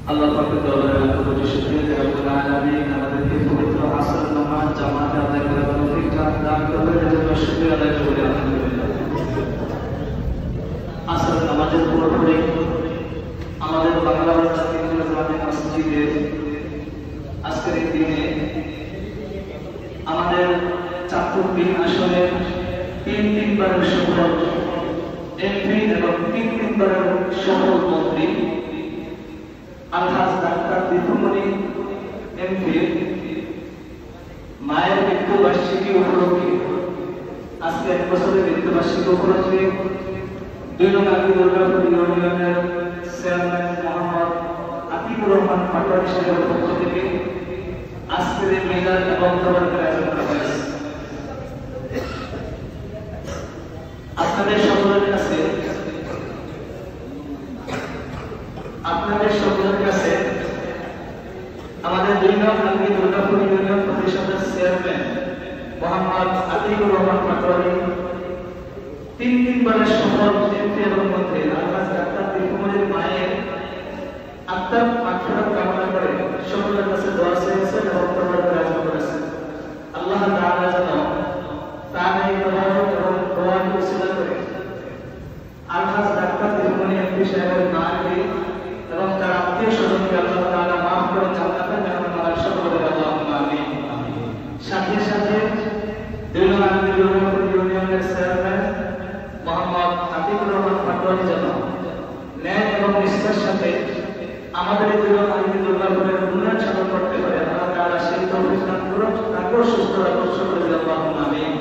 আল্লাহ পাকের দরবারে লাখ কোটি শুকরিয়া যে রব্বুল আলামিন আমাদেরকে পবিত্র আসর নামাজ জামাতে আদায় করার তৌফিক দান করলেন, এজন্য শুকরিয়া আদায় করি আলহামদুলিল্লাহ। আসর নামাজের পূর্বে আমাদের বাংলাদেশ জাতীয় জামে মসজিদে আজকের এই দিনে আমাদের চাঁদপুর তিন আসনের তিনবারের সফল এমপি এবং তিনবারের সফল মন্ত্রী আলহাজ ডাক্তার দীপুমণি এমপি মায়ের মৃত্যুবার্ষিকী উপলক্ষে আজকে 1 বছরের মৃত্যুবার্ষিকী উপলক্ষে 2 নং আলী দুর্গাপুর ইউনিয়নের চেয়ারম্যান মোহাম্মদ আতিকুর রহমান পাটোয়ারি সাহেবের পক্ষ থেকে আজকের এই মিলাদ এবং তবরকের আয়োজন করা হয়েছে। আপনাদের সকলের কাছে আমাদের 2 নং আলী দুর্গাপুর ইউনিয়ন পরিষদের চেয়ারম্যান মোহাম্মদ আতিকুর রহমান পাটোয়ারি তিনবারের সফল এমপি এবং মন্ত্রী আলহাজ ডাক্তার দীপুমণির মায়ের আত্মার মাগফিরাত কামনা করে সকলের কাছে দোয়া চেয়েছেন এবং তবরকের আয়োজন করেছেন। আল্লাহ তাআলা যেন তার এই তবরক এবং দোয়ার উসিলা করে আলহাজ ডাক্তার দীপুমণি এমপি সাহেবের মাকে এবং তার আত্মীয় স্বজনকে আল্লাহ তাআলা মাফ করে জান্নাতে মেহমান করার সকলের আল্লাহুম্মা আমিন। সাথে সাথে 2 নং আলী দুর্গাপুর ইউনিয়নের চেয়ারম্যান মোহাম্মদ আতিকুর রহমান পাটোয়ারি যেন ন্যায় এবং নিষ্ঠার সাথে আমাদের এই 2 নং আলী দুর্গাপুরের উন্নয়ন সাধন করতে পারে, আল্লাহ তাআলা সেই তৌফিক দান করুন, তাকেও সুস্থ রাখুন, সকলের আল্লাহুম্মা আমিন।